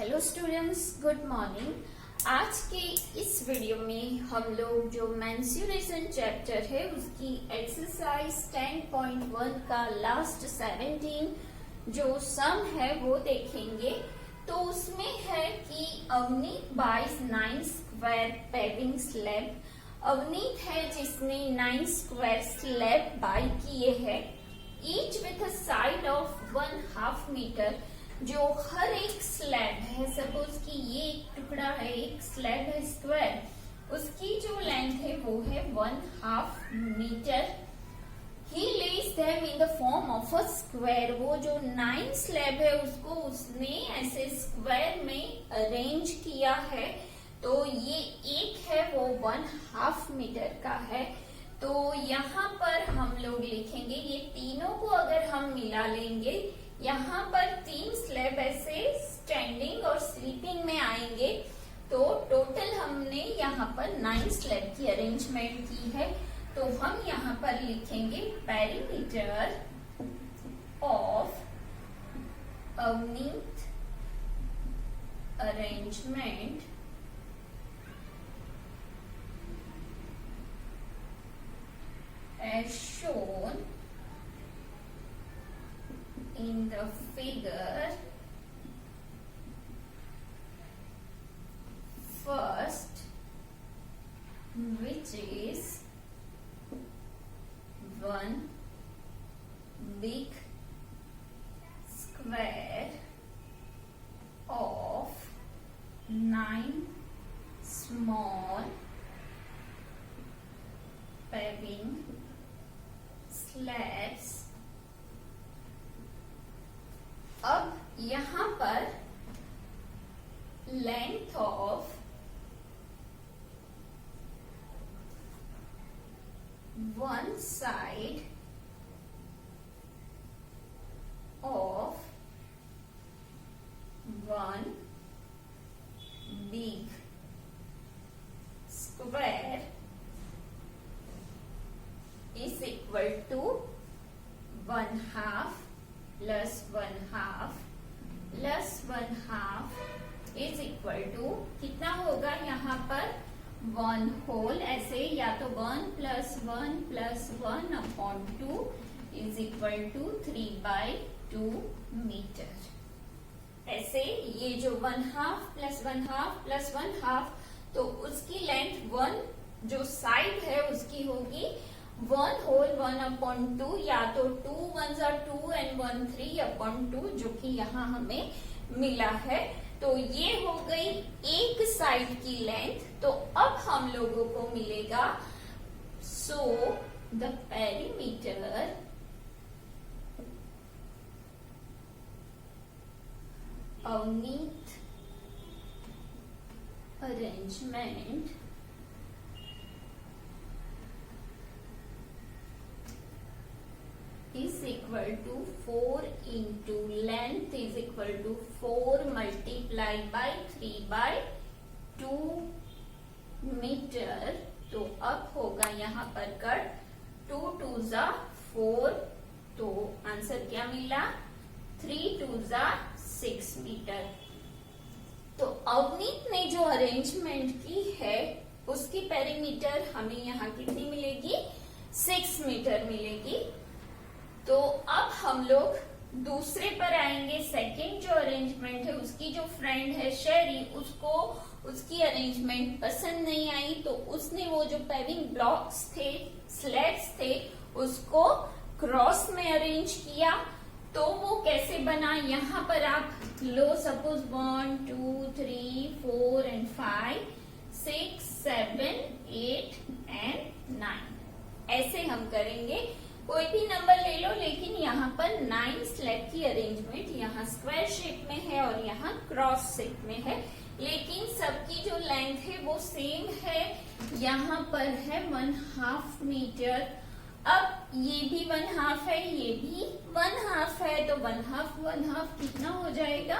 Hello students, good morning. आज के इस वीडियो में हम लोग जो मेंस्ट्रुएशन चैप्टर है उसकी एक्सरसाइज 10.1 का लास्ट 17 जो सम है वो देखेंगे। तो उसमें है कि Avneet buys 9 square paving slab. Avneet है जिसने 9 स्क्वायर स्लैब बाय किए हैं, each with a side of 1/2 metre. जो हर एक स्लैब है, सपोज कि ये एक टुकड़ा है, एक स्लैब है स्क्वायर, उसकी जो लेंथ है वो है 1/2 metre. He lays them in the form of a square. वो जो 9 स्लैब है उसको उसने ऐसे स्क्वायर में अरेंज किया है। तो ये एक है वो 1/2 मीटर का है। तो यहाँ पर हम लोग लिखेंगे, ये तीनों को अगर हम मिला लेंगे, यहाँ पर 3 स्लैब ऐसे स्टैंडिंग और स्लीपिंग में आएंगे। तो टोटल हमने यहाँ पर 9 स्लैब की अरेंजमेंट की है। तो हम यहाँ पर लिखेंगे perimeter of Avneet arrangement as shown in the figure first, which is one big square of 9 small paving slabs। अब यहाँ पर length of one side of one big square is equal to 1/2 plus 1/2 plus 1/2 is equal to कितना होगा यहाँ पर 1 whole. ऐसे या तो 1 plus 1 plus 1/2 is equal to 3/2 metre. ऐसे ये जो 1/2 plus 1/2 plus 1/2, तो उसकी लेंथ 1 जो साइड है उसकी होगी 1 होल 1/2, या तो 2 1s are 2 and 1 3/2, जो कि यहाँ हमें मिला है। तो ये हो गई एक साइड की लेंथ। तो अब हम लोगों को मिलेगा, so the perimeter Avneet arrangement is equal to 4 into length is equal to 4 multiplied by 3/2 metre. तो अब होगा यहाँ पर कट 2 2s are 4, तो आंसर क्या मिला 3 2s are 6 मीटर। तो अवनीत ने जो अरेंजमेंट की है उसकी पेरीमीटर हमें यहाँ कितनी मिलेगी 6 मीटर मिलेगी। तो अब हम लोग दूसरे पर आएंगे। सेकंड जो अरेंजमेंट है, उसकी जो फ्रेंड है शेरी, उसको उसकी अरेंजमेंट पसंद नहीं आई। तो उसने वो जो पेविंग ब्लॉक्स थे, स्लैब्स थे, उसको क्रॉस में अरेंज किया। तो वो कैसे बना, यहाँ पर आप लो, सपोज 1 2 3 4 and 5 6 7 8 and 9 ऐसे हम करेंगे। कोई भी नंबर ले लो, लेकिन यहाँ पर 9 स्लैब की अरेंजमेंट यहाँ स्क्वायर शेप में है और यहाँ क्रॉस शेप में है, लेकिन सबकी जो लेंथ है वो सेम है। यहाँ पर है 1/2 मीटर। अब ये भी 1/2 है, ये भी 1/2 है, तो 1/2 कितना हो जाएगा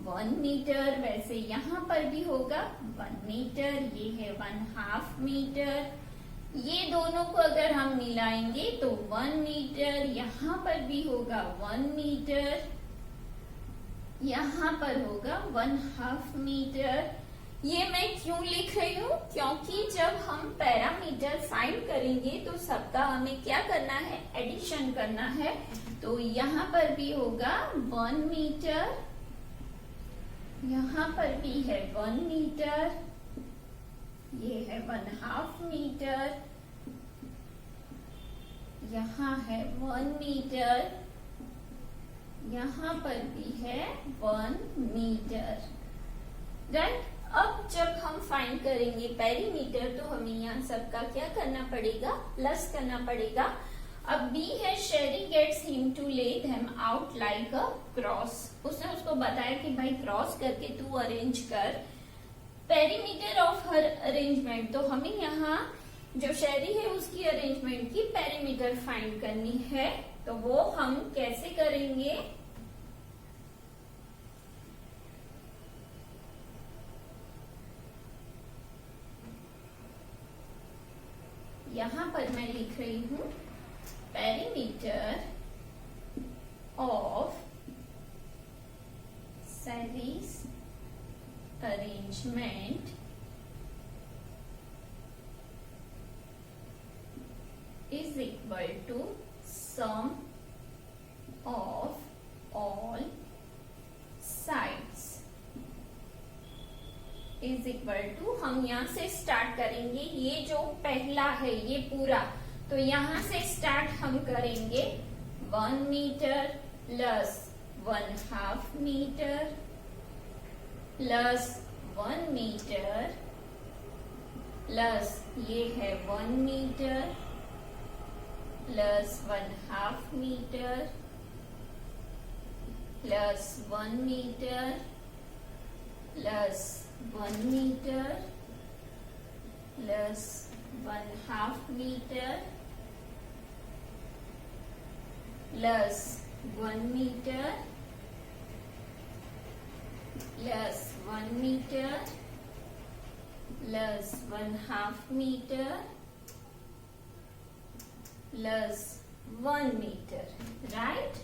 1 मीटर। वैसे यहाँ पर भी होगा 1 मीटर, ये है 1/2 मीटर। ये दोनों को अगर हम मिलाएंगे तो 1 मीटर, यहाँ पर भी होगा 1 मीटर, यहाँ पर होगा 1/2 मीटर। ये मैं क्यों लिख रही हूँ, क्योंकि जब हम पैरामीटर फाइंड करेंगे तो सबका हमें क्या करना है, एडिशन करना है। तो यहाँ पर भी होगा 1 मीटर, यहाँ पर भी है 1 मीटर, ये है 1/2 मीटर, यहाँ है 1 मीटर, यहाँ पर भी है 1 मीटर, राइट। अब जब हम फाइंड करेंगे पेरीमीटर तो हमें यहाँ सबका क्या करना पड़ेगा, प्लस करना पड़ेगा। अब बी है शेरी गेट्स हिम टू ले them out like a cross. उसने उसको बताया कि भाई क्रॉस करके तू अरेंज कर पेरीमीटर ऑफ हर अरेंजमेंट। तो हमें यहाँ जो शेरी है उसकी अरेंजमेंट की पेरीमीटर फाइंड करनी है। तो वो हम कैसे करेंगे, यहाँ पर मैं लिख रही हूं perimeter of Sherry's arrangement is equal to sum of all sides is equal to, हम यहाँ से स्टार्ट करेंगे। ये जो पहला है ये पूरा, तो यहाँ से स्टार्ट हम करेंगे 1 metre plus 1/2 metre plus 1 metre plus ये है 1 metre plus 1/2 metre plus 1 metre plus 1 metre plus 1/2 metre plus 1 metre plus 1 metre plus 1/2 metre plus 1 metre, right.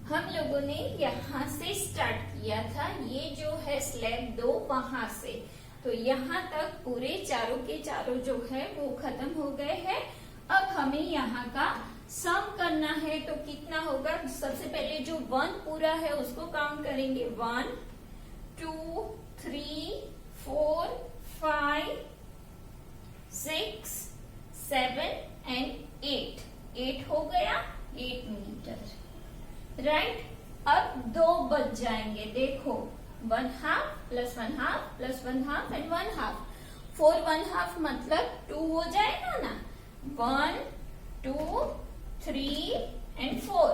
हम लोगों ने यहाँ से स्टार्ट किया था, ये जो है स्लैब 2 वहां से, तो यहाँ तक पूरे चारों के चारों जो है वो खत्म हो गए हैं। अब हमें यहाँ का सम करना है, तो कितना होगा, सबसे पहले जो 1 पूरा है उसको काउंट करेंगे। 1 2 3 4 5 6 7 एंड 8 हो गया 8 मीटर, राइट। अब 2 बच जाएंगे, देखो 1/2 प्लस 1/2 प्लस 1/2 एंड 1/2, 4 1/2 मतलब 2 हो जाएगा ना। 1 2 3 एंड 4,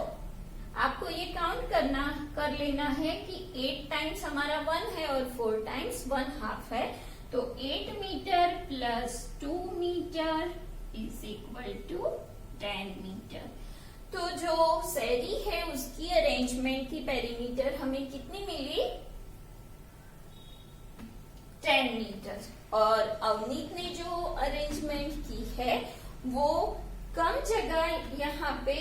आपको ये काउंट कर लेना है कि 8 टाइम्स हमारा 1 है और 4 टाइम्स 1/2 है, तो 8 metre plus 2 metre is equal to 10 metre. तो जो शेरी है उसकी अरेंजमेंट की पेरीमीटर हमें कितनी मिली, 10 मीटर। और अवनीत ने जो अरेंजमेंट की है वो कम जगह यहाँ पे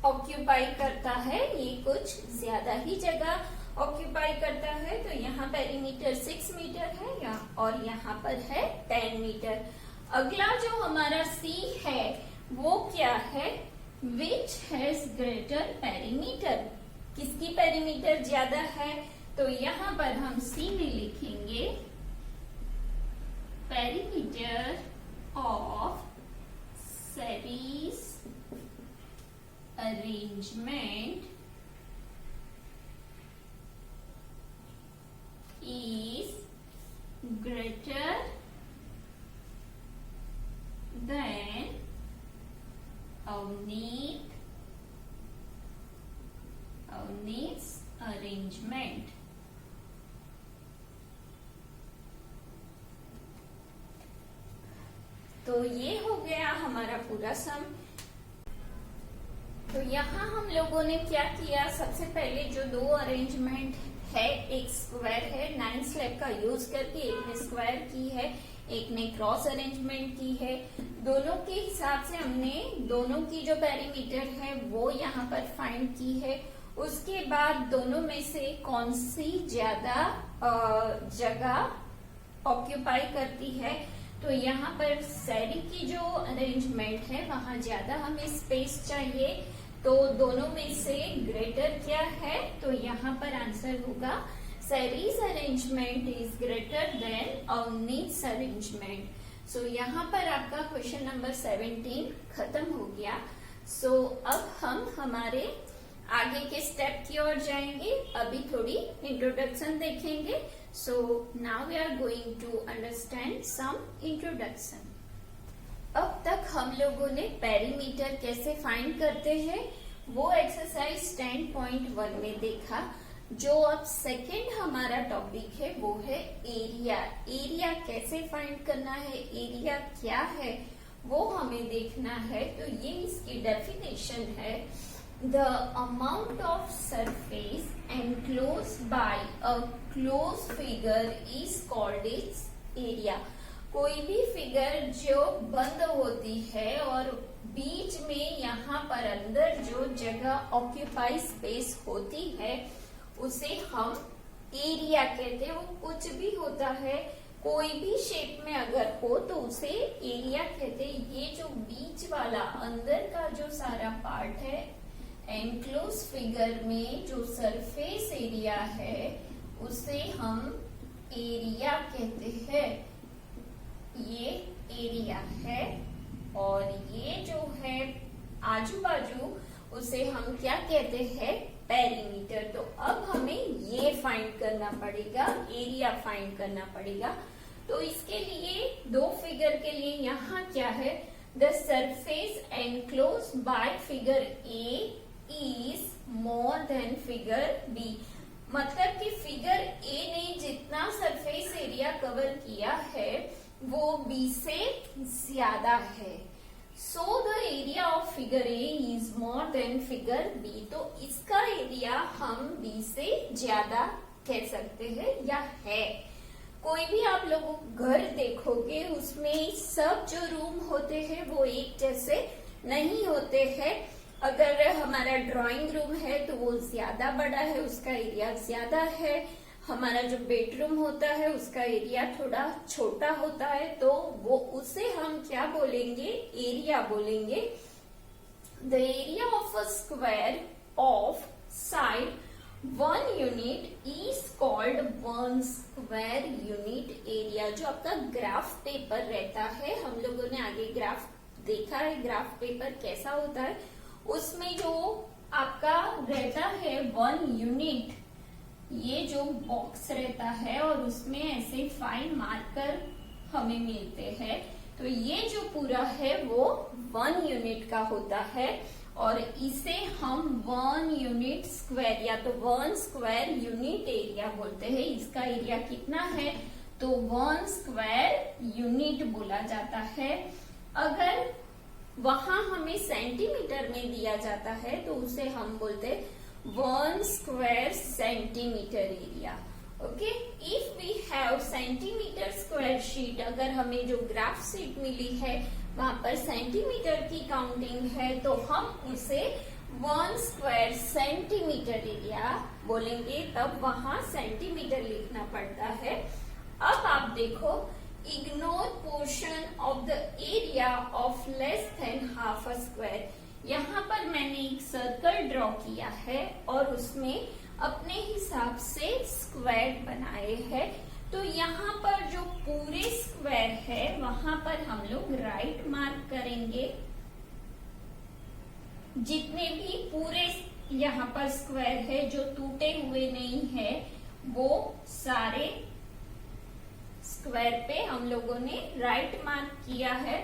ऑक्यूपाई करता है, ये कुछ ज्यादा ही जगह ऑक्यूपाई करता है। तो यहाँ पेरीमीटर 6 मीटर है और यहाँ पर है 10 मीटर। अगला जो हमारा सी है वो क्या है, विच हैज ग्रेटर पेरीमीटर, किसकी पेरीमीटर ज्यादा है। तो यहाँ पर हम सी में लिखेंगे perimeter of Sherry's arrangement is greater than Avneet's arrangement. तो ये हो गया हमारा पूरा सम। तो यहाँ हम लोगों ने क्या किया, सबसे पहले जो 2 अरेंजमेंट है, एक स्क्वायर है 9 स्लैब का यूज करके, एक ने स्क्वायर की है, एक ने क्रॉस अरेंजमेंट की है। दोनों के हिसाब से हमने दोनों की जो पेरीमीटर है वो यहाँ पर फाइंड की है। उसके बाद दोनों में से कौन सी ज्यादा जगह ऑक्यूपाई करती है, तो यहाँ पर सैरी की जो अरेंजमेंट है वहां ज्यादा हमें स्पेस चाहिए, तो दोनों में से ग्रेटर क्या है, तो यहाँ पर आंसर होगा Sherry's arrangement is greater than Avneesh arrangement. So यहाँ पर आपका क्वेश्चन नंबर 17 खत्म हो गया। सो अब हम हमारे आगे के स्टेप की ओर जाएंगे। अभी थोड़ी इंट्रोडक्शन देखेंगे। So now we are going to understand some introduction. अब तक हम लोगों ने पेरीमीटर कैसे फाइंड करते हैं वो एक्सरसाइज 10.1 में देखा। जो अब सेकेंड हमारा टॉपिक है वो है एरिया। एरिया कैसे फाइंड करना है, एरिया क्या है वो हमें देखना है। तो ये इसकी डेफिनेशन है, the amount of surface enclosed bye a close figure is called its area. कोई भी फिगर जो बंद होती है और बीच में यहाँ पर अंदर जो जगह ऑक्यूपाई स्पेस होती है उसे हम एरिया कहते हैं। वो कुछ भी होता है, कोई भी शेप में अगर हो तो उसे एरिया कहते हैं। ये जो बीच वाला अंदर का जो सारा पार्ट है, एनक्लोज फिगर में जो सरफेस एरिया है उसे हम एरिया कहते हैं। ये एरिया है और ये जो है आजू बाजू उसे हम क्या कहते हैं, पेरीमीटर। तो अब हमें ये फाइंड करना पड़ेगा, एरिया फाइंड करना पड़ेगा। तो इसके लिए दो फिगर के लिए यहाँ क्या है, the surface enclose by figure A is more than figure B. मतलब कि फिगर ए ने जितना सरफेस एरिया कवर किया है वो बी से ज्यादा है। So the area of figure A is more than figure B. तो इसका एरिया हम बी से ज्यादा कह सकते हैं या है। कोई भी आप लोग घर देखोगे उसमें सब जो रूम होते हैं वो एक जैसे नहीं होते हैं। अगर हमारा ड्राइंग रूम है तो वो ज्यादा बड़ा है, उसका एरिया ज्यादा है। हमारा जो बेडरूम होता है उसका एरिया थोड़ा छोटा होता है, तो वो उसे हम क्या बोलेंगे, एरिया बोलेंगे। The area of a square of side 1 unit is called 1 square unit area. जो आपका ग्राफ पेपर रहता है, हम लोगों ने आगे ग्राफ देखा है, ग्राफ पेपर कैसा होता है, उसमें जो आपका रहता है 1 यूनिट, ये जो बॉक्स रहता है और उसमें ऐसे फाइन मार्कर हमें मिलते हैं, तो ये जो पूरा है वो 1 यूनिट का होता है और इसे हम 1 यूनिट स्क्वायर या तो 1 स्क्वायर यूनिट एरिया बोलते हैं। इसका एरिया कितना है, तो 1 स्क्वायर यूनिट बोला जाता है। अगर वहां हमें सेंटीमीटर में दिया जाता है तो उसे हम बोलते हैं 1 square centimetre area. Okay, if we have centimetre square sheet, अगर हमें जो ग्राफ शीट मिली है वहां पर सेंटीमीटर की काउंटिंग है तो हम उसे 1 स्क्वायर सेंटीमीटर एरिया बोलेंगे, तब वहां सेंटीमीटर लिखना पड़ता है। अब आप देखो, ignore portion of the area of less than half a square. यहाँ पर मैंने एक सर्कल ड्रॉ किया है और उसमें अपने हिसाब से स्क्वायर बनाए हैं। तो यहाँ पर जो पूरे स्क्वायर है वहां पर हम लोग राइट मार्क करेंगे। जितने भी पूरे यहाँ पर स्क्वायर है जो टूटे हुए नहीं है वो सारे स्क्वायर पे हम लोगों ने राइट मार्क किया है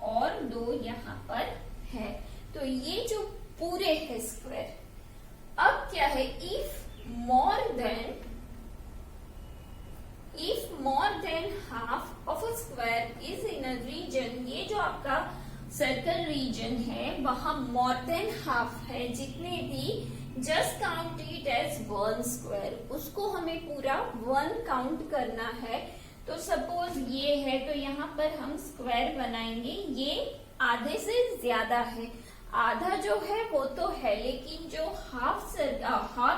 और 2 यहाँ पर है। तो ये जो पूरे है स्क्वायर, अब क्या है, if more than half of a square is in a region, ये जो आपका सर्कल रीजन है वहां मोर देन हाफ है, जितने भी just count it as 1 square, उसको हमें पूरा 1 काउंट करना है। तो सपोज ये है तो यहाँ पर हम स्क्वायर बनाएंगे, ये आधे से ज्यादा है। आधा जो है वो तो है, लेकिन जो हाफ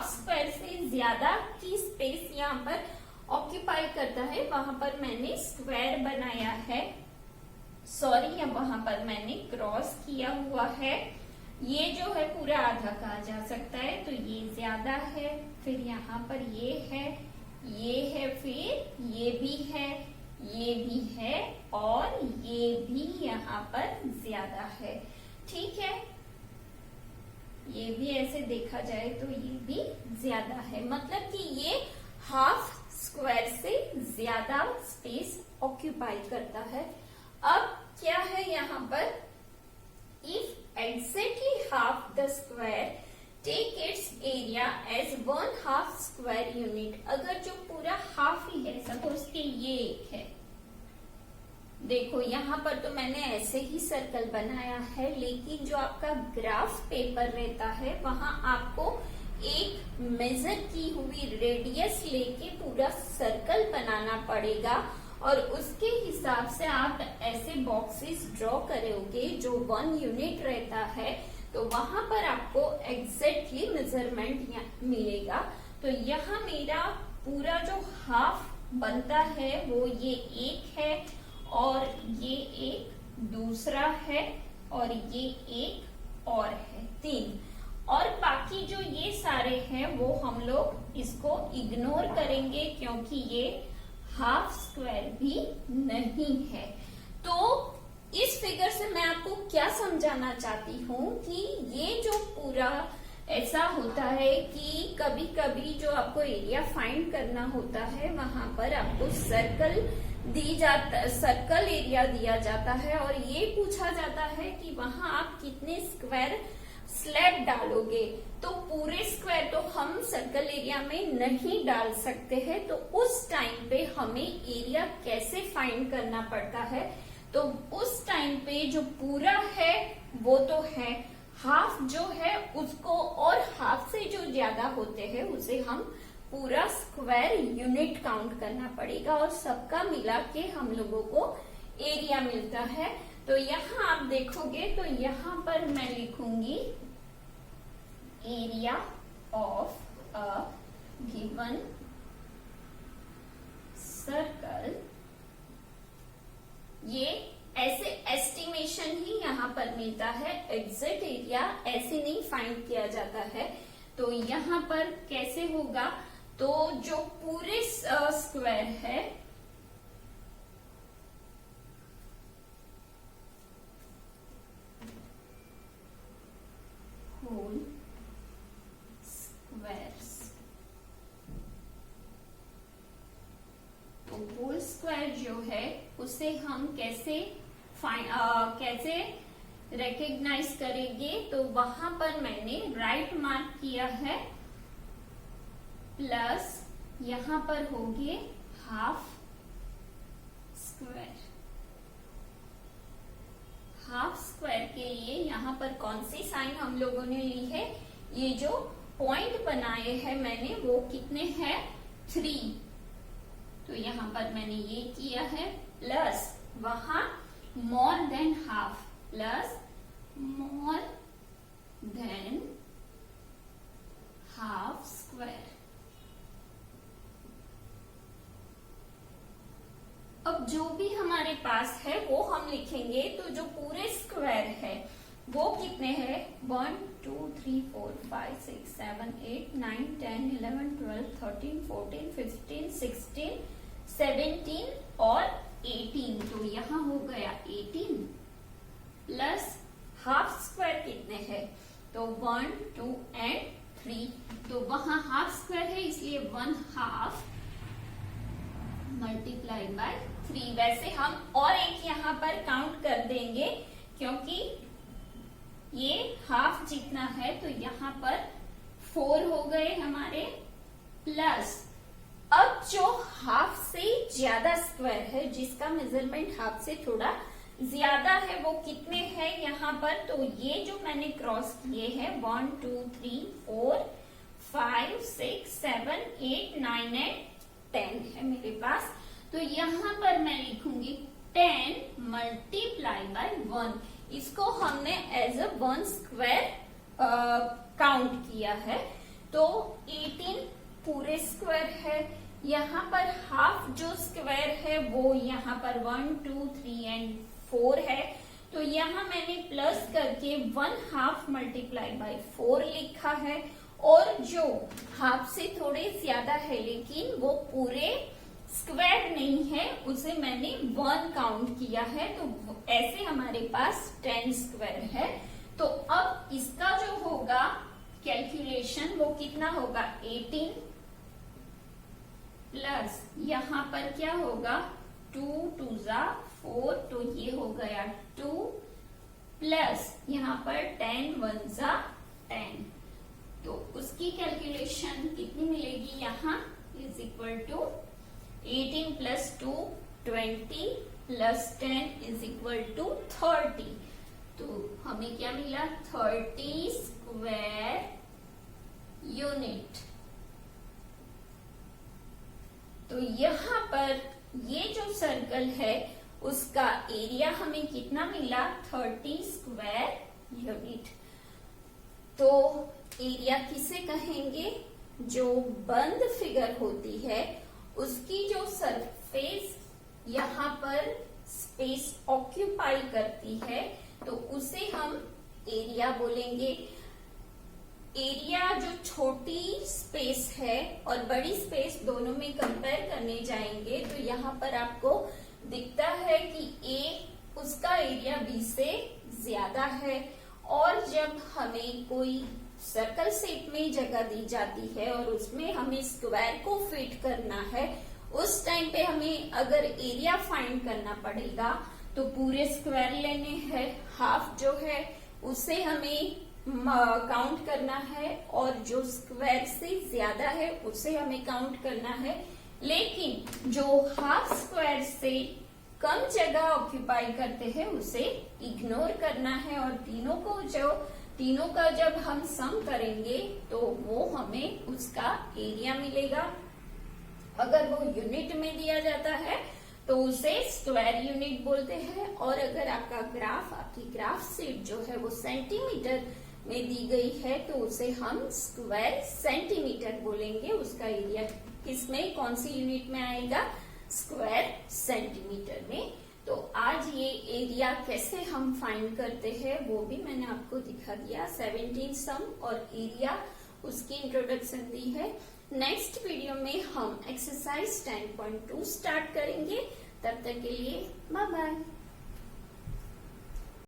स्क्वायर से ज्यादा की स्पेस यहाँ पर ऑक्यूपाई करता है वहां पर मैंने स्क्वायर बनाया है, सॉरी वहां पर मैंने क्रॉस किया हुआ है। ये जो है पूरा आधा कहा जा सकता है, तो ये ज्यादा है, फिर यहाँ पर ये है, फिर ये भी है, ये भी है और ये भी यहाँ पर ज्यादा है। ठीक है, ये भी ऐसे देखा जाए तो ये भी ज्यादा है, मतलब कि ये हाफ स्क्वायर से ज्यादा स्पेस ऑक्यूपाई करता है। अब क्या है यहाँ पर, if exactly half the square take its area as 1/2 square unit, अगर जो पूरा हाफ ही है, सपोज कि ये एक है, देखो यहाँ पर तो मैंने ऐसे ही सर्कल बनाया है, लेकिन जो आपका ग्राफ पेपर रहता है वहां आपको एक मेजर की हुई रेडियस लेके पूरा सर्कल बनाना पड़ेगा और उसके हिसाब से आप ऐसे बॉक्सेस ड्रॉ करोगे जो 1 यूनिट रहता है, तो वहां पर आपको एग्जैक्टली मेजरमेंट मिलेगा। तो यहाँ मेरा पूरा जो हाफ बनता है वो ये एक है और ये एक दूसरा है और ये एक और है, 3, और बाकी जो ये सारे हैं वो हम लोग इसको इग्नोर करेंगे क्योंकि ये हाफ स्क्वायर भी नहीं है। तो इस फिगर से मैं आपको क्या समझाना चाहती हूँ कि ये जो पूरा ऐसा होता है कि कभी कभी जो आपको एरिया फाइंड करना होता है वहां पर आपको सर्कल एरिया दिया जाता है और ये पूछा जाता है कि वहां आप कितने स्क्वायर स्लैब डालोगे। तो पूरे स्क्वायर तो हम सर्कल एरिया में नहीं डाल सकते हैं, तो उस टाइम पे हमें एरिया कैसे फाइंड करना पड़ता है, तो उस टाइम पे जो पूरा है वो तो है, हाफ जो है उसको और हाफ से जो ज्यादा होते हैं उसे हम पूरा स्क्वायर यूनिट काउंट करना पड़ेगा और सबका मिला के हम लोगों को एरिया मिलता है। तो यहाँ आप देखोगे तो यहाँ पर मैं लिखूंगी area of a given circle. ये ऐसे एस्टिमेशन ही यहाँ पर मिलता है, एग्जैक्ट एरिया ऐसे नहीं फाइंड किया जाता है। तो यहाँ पर कैसे होगा, तो जो पूरे स्क्वायर है होल स्क्वायर्स, तो होल स्क्वायर जो है उसे हम कैसे रिकॉग्नाइज करेंगे, तो वहां पर मैंने राइट मार्क किया है, प्लस यहां पर होंगे हाफ स्क्वायर। हाफ स्क्वायर के लिए यहाँ पर कौन सी साइन हम लोगों ने ली है, ये जो पॉइंट बनाए हैं मैंने वो कितने हैं, 3, तो यहाँ पर मैंने ये किया है, प्लस वहां मोर देन हाफ, प्लस मोर देन हाफ स्क्वायर। अब जो भी हमारे पास है वो हम लिखेंगे, तो जो पूरे स्क्वायर है वो कितने हैं, 1 2 3 4 5 6 7 8 9 10 11 12 13 14 15 16 17 और 18, तो यहाँ हो गया 18 प्लस हाफ स्क्वायर कितने हैं, तो 1 2 एंड 3, तो वहां हाफ स्क्वायर है इसलिए 1/2 मल्टीप्लाई बाय 3। वैसे हम और एक यहाँ पर काउंट कर देंगे क्योंकि ये हाफ जितना है, तो यहाँ पर 4 हो गए हमारे, प्लस अब जो हाफ से ज्यादा स्क्वायर है जिसका मेजरमेंट हाफ से थोड़ा ज्यादा है वो कितने हैं यहाँ पर, तो ये जो मैंने क्रॉस किए हैं 1 2 3 4 5 6 7 8 9 एंड 10 है मेरे पास, तो यहाँ पर मैं लिखूंगी 10 मल्टीप्लाई बाय 1। इसको हमने एज अ 1 स्क्वायर काउंट किया है। तो 18 पूरे स्क्वायर है, यहाँ पर हाफ जो स्क्वायर है वो यहाँ पर 1 2 3 एंड 4 है, तो यहाँ मैंने प्लस करके 1/2 मल्टीप्लाई बाय 4 लिखा है। और जो हाफ से थोड़े ज्यादा है लेकिन वो पूरे स्क्वायर नहीं है, उसे मैंने 1 काउंट किया है, तो ऐसे हमारे पास 10 स्क्वायर है। तो अब इसका जो होगा कैलकुलेशन वो कितना होगा, 18 प्लस यहाँ पर क्या होगा 2 2 जा 4, तो ये हो गया 2 प्लस यहाँ पर 10 1 जा 10, तो उसकी कैलकुलेशन कितनी मिलेगी, यहाँ is equal to 18 plus 2 20 plus 10 is equal to 30। तो हमें क्या मिला, 30 स्क्वायर यूनिट। तो यहाँ पर ये जो सर्कल है उसका एरिया हमें कितना मिला, 30 स्क्वायर यूनिट। तो एरिया किसे कहेंगे, जो बंद फिगर होती है उसकी जो सरफेस यहाँ पर स्पेस ऑक्यूपाई करती है तो उसे हम एरिया बोलेंगे। एरिया जो छोटी स्पेस है और बड़ी स्पेस दोनों में कंपेयर करने जाएंगे तो यहाँ पर आपको दिखता है कि A उसका एरिया B से ज्यादा है। और जब हमें कोई सर्कल शेप में जगह दी जाती है और उसमें हमें स्क्वायर को फिट करना है, उस टाइम पे हमें अगर एरिया फाइंड करना पड़ेगा तो पूरे स्क्वायर लेने हैं, हाफ जो है उसे हमें काउंट करना है और जो स्क्वायर से ज्यादा है उसे हमें काउंट करना है। लेकिन जो हाफ स्क्वायर से कम जगह ऑक्यूपाई करते हैं उसे इग्नोर करना है। और तीनों का जब हम सम करेंगे तो वो हमें उसका एरिया मिलेगा। अगर वो यूनिट में दिया जाता है तो उसे स्क्वायर यूनिट बोलते हैं, और अगर आपकी ग्राफ शीट जो है वो सेंटीमीटर में दी गई है तो उसे हम स्क्वायर सेंटीमीटर बोलेंगे। उसका एरिया किसमें, कौन सी यूनिट में आएगा, स्क्वायर सेंटीमीटर में। तो आज ये एरिया कैसे हम फाइंड करते हैं वो भी मैंने आपको दिखा दिया। 17 सम और एरिया उसकी इंट्रोडक्शन दी है। नेक्स्ट वीडियो में हम एक्सरसाइज 10.2 स्टार्ट करेंगे। तब तक के लिए बाय बाय।